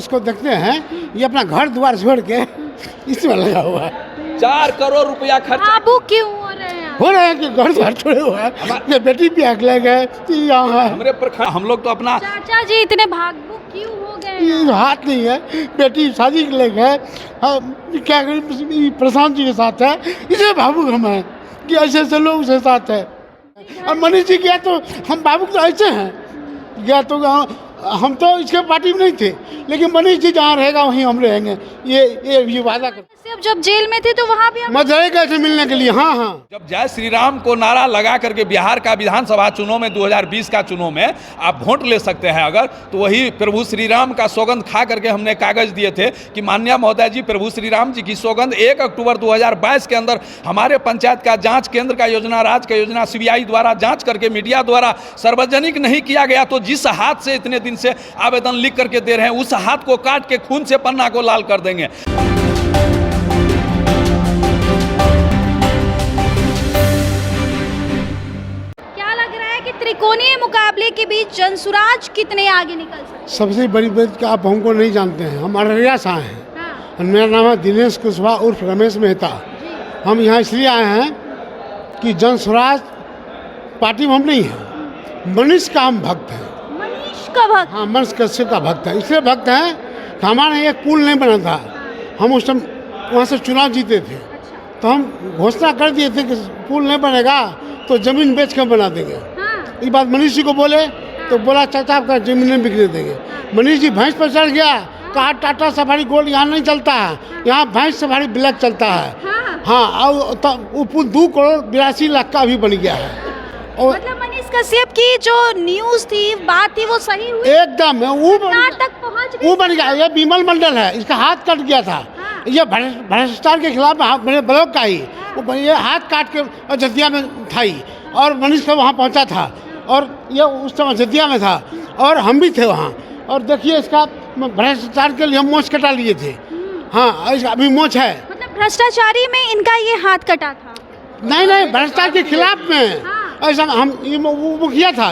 इसको देखते हैं, ये अपना घर द्वार छोड़ के इसमें लगा हुआ है। 4 करोड़ रुपया खर्च काबू क्यों हो रहे हैं? हो रहे हैं कि घर द्वार छोड़े हुए हैं, ये बेटी ब्याह के ले गए, यहाँ है, हमरे प्रखंड हम लोग तो अपना चाचा जी इतने भागुक क्यों हो गए हैं? ये हाथ नहीं है, बेटी शादी के ले गए, क्या करें, प्रशांत जी के साथ है, इसे भावुक हम हैं कि ऐसे ऐसे लोग उसके साथ है। और मनीष जी गया तो हम भावुक तो ऐसे हैं, गया तो हम तो इसके पार्टी में नहीं थे, लेकिन मनीष जी जहाँ रहेगा वहीं हम रहेंगे, ये वादा कर। अब जब जेल में थे तो वहाँ भी मदद कैसे मिलने के लिए, हाँ हाँ। जब जय श्री राम को नारा लगा करके बिहार का विधानसभा चुनाव में 2020 का चुनाव में आप वोट ले सकते हैं अगर, तो वही प्रभु श्री राम का सौगंध खा करके हमने कागज दिए थे कि माननीय महोदय जी, प्रभु श्री राम जी की सौगंध 1 अक्टूबर 2022 के अंदर हमारे पंचायत का जांच, केंद्र का योजना, राज्य का योजना CBI द्वारा जांच करके मीडिया द्वारा सार्वजनिक नहीं किया गया, तो जिस हाथ से इतने दिन से आवेदन लिख करके दे रहे हैं, उस हाथ को काट के खून से पन्ना को लाल कर देंगे। त्रिकोणीय मुकाबले के बीच जनसुराज कितने आगे निकल सकते? सबसे बड़ी बात कि आप हमको नहीं जानते हैं, हम अररिया से आए हैं। हाँ। मेरा नाम है दिनेश कुशवाहा उर्फ रमेश मेहता। हम यहाँ इसलिए आए हैं कि जनसुराज पार्टी में हम नहीं हैं, मनीष का हम भक्त हैं। मनीष का भक्त? हाँ, मनीष कश्यप का भक्त है। इसलिए भक्त हैं कि हमारे यहाँ एक पुल नहीं बना था, हम उस टाइम वहाँ से चुनाव जीते थे, तो हम घोषणा कर दिए थे कि पुल नहीं बनेगा तो ज़मीन बेच कर बना देंगे। ये बात मनीष जी को बोले तो बोला चाचा आपका जमीन नहीं बिकने देंगे। मनीष जी भैंस पर चढ़ गया, कहा टाटा सफारी गोल्ड यहाँ नहीं चलता है, यहाँ भैंस सफारी ब्लैक चलता है। हाँ, और वो पुल 2 करोड़ 82 लाख का भी बन गया है। और मतलब मनीष कश्यप की जो न्यूज थी, बात थी, वो सही हुई एकदम वो तक पहुँच गई, वो बन गया। ये विमल मंडल है, इसका हाथ कट गया था। ये भ्रष्टाचार के खिलाफ मेरे ब्लॉक का ही ये हाथ काट के अयोध्या में था ही, और मनीष का वहाँ पहुँचा था, और ये उस समय अयोध्या में था और हम भी थे वहाँ। और देखिए इसका भ्रष्टाचार के लिए हम मोच कटा लिए थे। हाँ, इसका अभी मोच है। मतलब भ्रष्टाचारी में इनका ये हाथ कटा था? नहीं, भ्रष्टाचार के खिलाफ में। हाँ। ऐसा हम वो मुखिया था,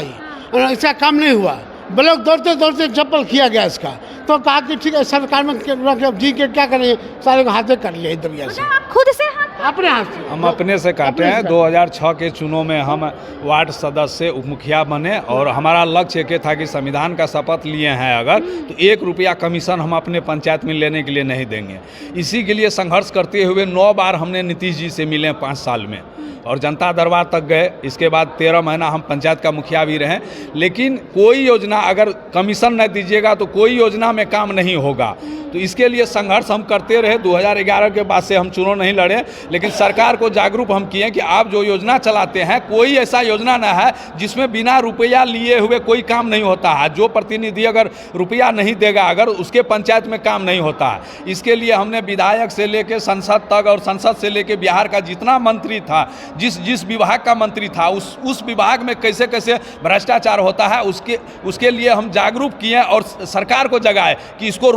इसका काम नहीं हुआ, ब्लॉक दौड़ते दौड़ते चप्पल किया गया इसका, तो कहा कि ठीक है सरकार में जी के क्या करें, सारे को हाथे कर लिया दबिया से। आप खुद से हाथ? अपने हाथ से हम अपने से काटे हैं। 2006 के चुनाव में हम वार्ड सदस्य उप मुखिया बने, और हमारा लक्ष्य ये था कि संविधान का शपथ लिए हैं अगर, तो 1 रुपया कमीशन हम अपने पंचायत में लेने के लिए नहीं देंगे। इसी के लिए संघर्ष करते हुए 9 बार हमने नीतीश जी से मिले 5 साल में, और जनता दरबार तक गए। इसके बाद 13 महीना हम पंचायत का मुखिया भी रहे, लेकिन कोई योजना अगर कमीशन नहीं दीजिएगा तो कोई योजना में काम नहीं होगा। तो इसके लिए संघर्ष हम करते रहे। 2011 के बाद से हम चुनाव नहीं लड़े, लेकिन सरकार को जागरूक हम किए कि आप जो योजना चलाते हैं, कोई ऐसा योजना ना है जिसमें बिना रुपया लिए हुए कोई काम नहीं होता है। जो प्रतिनिधि अगर रुपया नहीं देगा अगर, उसके पंचायत में काम नहीं होता है। इसके लिए हमने विधायक से लेकर संसद तक, और संसद से लेकर बिहार का जितना मंत्री था, जिस विभाग का मंत्री था, उस विभाग में कैसे कैसे भ्रष्टाचार होता है, उसके लिए हम जागरूक किए और सरकार को जगाए कि इसको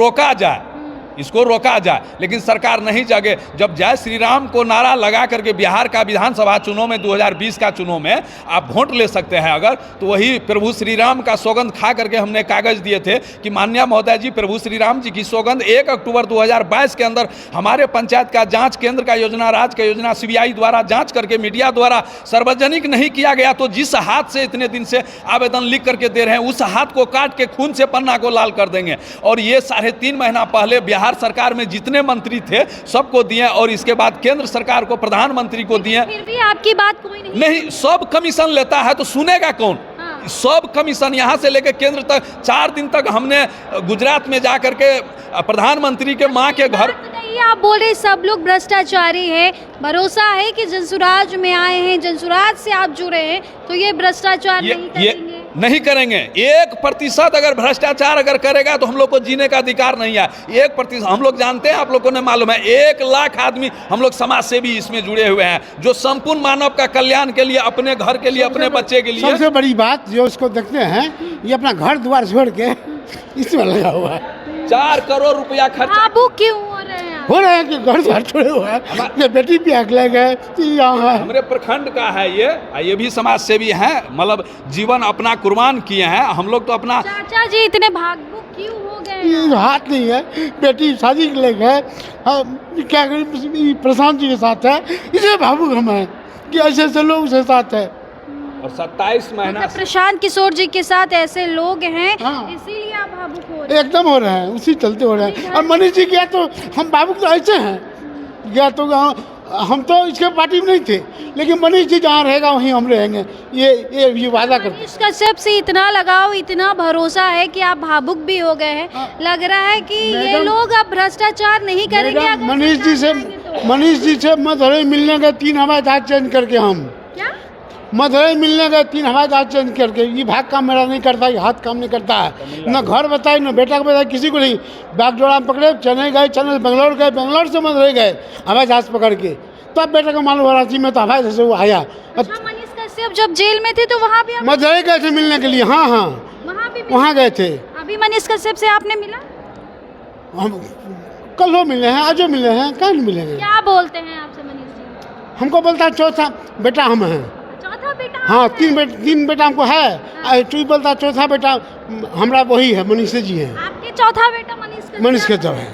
रोका जाए, लेकिन सरकार नहीं जगे। जब जय श्री राम को नारा लगा करके बिहार का विधानसभा चुनाव में 2020 का चुनाव में आप वोट ले सकते हैं अगर, तो वही प्रभु श्री राम का सौगंध खा करके हमने कागज दिए थे कि माननीय महोदय जी, प्रभु श्री राम जी की सौगंध 1 अक्टूबर 2022 के अंदर हमारे पंचायत का जांच, केंद्र का योजना, राज्य का योजना CBI द्वारा जांच करके मीडिया द्वारा सार्वजनिक नहीं किया गया, तो जिस हाथ से इतने दिन से आवेदन लिख करके दे रहे हैं, उस हाथ को काट के खून से पन्ना को लाल कर देंगे। और ये 3.5 महीना पहले बिहार सरकार में जितने मंत्री थे सबको दिए, और इसके बाद केंद्र सरकार को, प्रधानमंत्री को दिए। फिर भी आपकी बात कोई नहीं। सब कमीशन लेता है तो सुनेगा कौन? सब कमीशन यहाँ से लेकर केंद्र तक। 4 दिन तक हमने गुजरात में जा करके प्रधानमंत्री के माँ के घर। आप बोल रहे सब लोग भ्रष्टाचारी है, भरोसा है कि जनसुराज में आए हैं, जनसुराज से आप जुड़े हैं, तो ये भ्रष्टाचार नहीं करेंगे। 1% अगर भ्रष्टाचार अगर करेगा तो हम लोग को जीने का अधिकार नहीं है। 1% हम लोग जानते हैं, आप लोगों ने मालूम है, 1 लाख आदमी हम लोग समाज से भी इसमें जुड़े हुए हैं, जो संपूर्ण मानव का कल्याण के लिए, अपने घर के लिए, अपने बच्चे के लिए। सबसे बड़ी बात जो इसको देखते हैं, ये अपना घर द्वार छोड़ के इसमें लगा हुआ है। 4 करोड़ रुपया खर्च क्यों हो रहे हैं कि घर द्वार छोड़े हुए हैं, ये बेटी ब्याह के ले गए, यहाँ है, हमारे प्रखंड का है। ये भी समाज सेवी हैं, मतलब जीवन अपना कुर्बान किए हैं। हम लोग तो अपना चाचा जी इतने भागुक क्यों हो गए हैं ये हाथ नहीं है, बेटी शादी के लिए गए, क्या करें, प्रशांत जी के साथ है, इसे भावुक हम हैं कि ऐसे ऐसे लोग उसके साथ है। और 27 महीना मतलब प्रशांत किशोर जी के साथ ऐसे लोग हैं, हाँ। इसीलिए आप भावुक हो रहे हैं। एकदम हो रहे हैं, उसी चलते हो रहे हैं। और मनीष जी गया तो हम भावुक तो ऐसे हैं, गया तो हम तो इसके पार्टी में नहीं थे, लेकिन मनीष जी जहाँ रहेगा वहीं हम रहेंगे, ये वादा करते हैं। मनीष कश्यप से इतना लगाव, इतना भरोसा है कि आप भावुक भी हो गए हैं। लग रहा है कि ये मैडम- लोग अब भ्रष्टाचार नहीं करेंगे मैडम, अगर मनीष जी से सरकार आएगी तो। मधुरई मिलने गए 3 हवाई जहाज चेंज करके, हम क्या? मधुरई मिलने गए 3 हवाई जहाज चेंज करके। ये भाग काम मेरा नहीं करता, ये हाथ काम नहीं करता है, न घर बताए न बेटा को बताए, किसी को नहीं। बैग जोड़ा पकड़े, चेन्नई गए, चेन्नई बेंगलोर गए, बेंगलोर से मधुरई गए हवाई जहाज पकड़ के, तब बेटे को मालूम हो रांची में तो हवाई जहाज से वो आया। अच्छा, मनीष कश्यप जब जेल में थे तो वहाँ भी मधुरई गए थे मिलने के लिए, हाँ हाँ वहाँ भी वहाँ गए थे। अभी मनीष कश्यप से आपने मिला? हम कल हो मिले हैं, आज मिले हैं, कल मिलेंगे। क्या बोलते हैं आपसे मनीष जी? हमको बोलता है चौथा बेटा हम हैं। चौथा बेटा हाँ, आप हैं? 3 बेटा हमको है। तू बोलता चौथा बेटा हमरा वही है, मनीष जी हैं। आपके चौथा बेटा मनीष के जब है,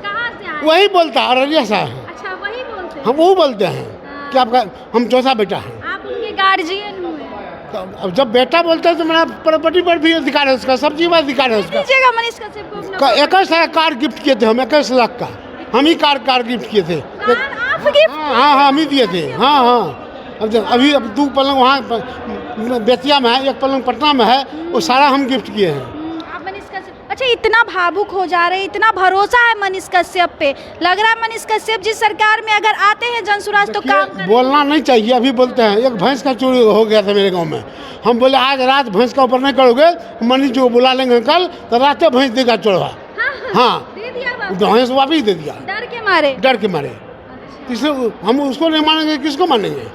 कहाँ से आए? वही बोलता अररिया सा है। अच्छा, वही बोलते हैं। हम वो बोलते हैं कि आपका हम चौथा बेटा हैं। आप उनके गार्जियन हुए। तो अब जब बेटा बोलता है तो मेरा प्रॉपर्टी पर भी अधिकार है उसका, सब चीज पर अधिकार है उसका। दीजिएगा मनीष कश्यप को अपना 21 लाख कार गिफ्ट किए थे हम, 21 लाख का हम ही कार गिफ्ट किए थे। कार आप गिफ्ट हाँ हम ही दिए थे। हाँ अभी 2 पलंग वहाँ बेतिया में है, 1 पलंग पटना में है, वो सारा हम गिफ्ट किए हैं। आप मनीष कश्यप, अच्छा इतना भावुक हो जा रहे हैं, इतना भरोसा है मनीष कश्यप पे। लग रहा है मनीष कश्यप जी सरकार में अगर आते हैं जनसुराज तो काम करेंगे। बोलना नहीं चाहिए, अभी बोलते हैं। एक भैंस का चोरी हो गया था मेरे गांव में, हम बोले आज रात भैंस का ऊपर नहीं करोगे, मनीष जी को बुला लेंगे कल, तो रात भैंस देगा चढ़वा। हाँ दे दिया वापस? भैंस वापिस दे दिया, डर के मारे? डर के मारे। इसलिए हम उसको नहीं मानेंगे, किसको मानेंगे?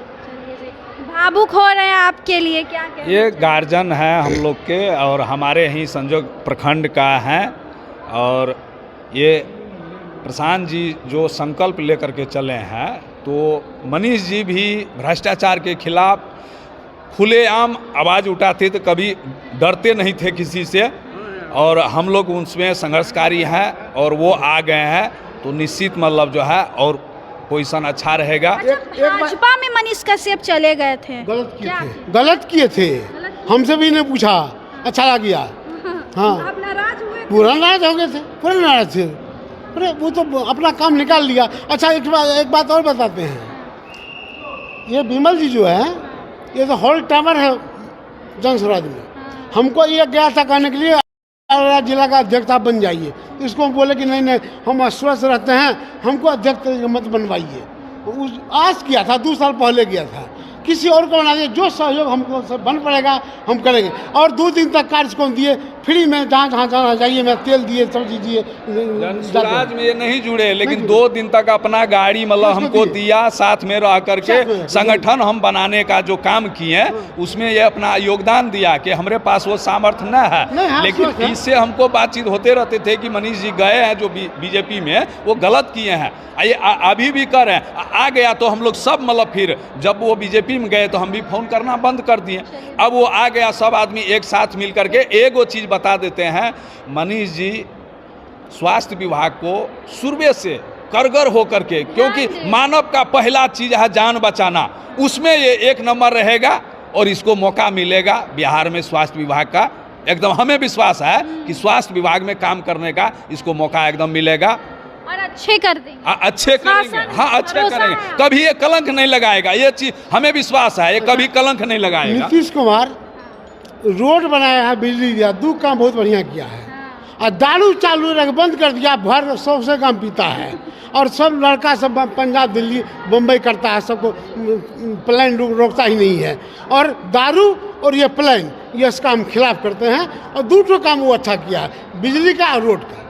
भावुक हो रहे हैं आपके लिए, क्या कहें? ये गार्जियन है हम लोग के, और हमारे ही संजोग प्रखंड का है। और ये प्रशांत जी जो संकल्प लेकर के चले हैं, तो मनीष जी भी भ्रष्टाचार के खिलाफ खुलेआम आवाज़ उठाते थे, कभी डरते नहीं थे किसी से। और हम लोग उसमें संघर्षकारी हैं, और वो आ गए हैं तो निश्चित मतलब जो है और पोजीशन अच्छा रहेगा। अच्छा, भाजपा में मनीष कश्यप चले गए थे, गलत किए क्या? थे, गलत किए थे। हमसे भी नहीं पूछा, अच्छा लग गया। हाँ आप नाराज हुए? पूरा नाराज हो गए थे, पूरे नाराज थे। अरे वो तो अपना काम निकाल लिया। अच्छा एक बात और बताते हैं, ये विमल जी जो है, ये तो हॉल टावर है जनसुराज में। हमको ये गया था कहने के लिए जिला का अध्यक्ष आप बन जाइए, तो इसको हम बोले कि नहीं हम अस्वस्थ रहते हैं, हमको अध्यक्ष मत बनवाइए। आज किया था, 2 साल पहले गया था, किसी और को बना दिए, जो सहयोग हमको से बन पड़ेगा हम करेंगे। और 2 दिन तक कार्यक्रम दिए फ्री में, जहाँ जाना चाहिए, मैं तेल दिए, सब्जी दिए। जनसुराज में ये नहीं जुड़े, लेकिन 2 दिन तक अपना गाड़ी मतलब हमको दिया, साथ में रह करके संगठन हम बनाने का जो काम किए उसमें ये अपना योगदान दिया कि हमारे पास वो सामर्थ्य न है। लेकिन इससे हमको बातचीत होते रहते थे कि मनीष जी गए हैं जो बीजेपी में, वो गलत किए हैं, ये अभी भी कर रहे हैं। आ गया तो हम लोग सब मतलब फिर जब वो बीजेपी में गए तो हम भी फोन करना बंद कर दिए। अब वो आ गया, सब आदमी एक साथ मिल करके एगो चीज़ बता देते हैं, मनीष जी स्वास्थ्य विभाग को शुरू से करगर हो करके, क्योंकि मानव का पहला चीज़ है जान बचाना, उसमें ये 1 नंबर रहेगा और इसको मौका मिलेगा बिहार में स्वास्थ्य विभाग का। एकदम हमें विश्वास है कि स्वास्थ्य विभाग में काम करने का इसको मौका एकदम मिलेगा और अच्छे कर देंगे। अच्छे करेंगे। हाँ अच्छे करेंगे, कभी ये कलंक नहीं लगाएगा, ये चीज हमें विश्वास है, ये कभी कलंक नहीं लगाएगा। नीतीश कुमार रोड बनाया है, बिजली दिया, 2 काम बहुत बढ़िया किया है। और दारू चालू रख बंद कर दिया, भर 100 से कम पीता है। और सब लड़का सब पंजाब दिल्ली बम्बई करता है, सबको प्लेन रोकता ही नहीं है। और दारू और ये प्लेन, ये इसका हम खिलाफ करते हैं। और 2 काम वो अच्छा किया है, बिजली का और रोड का।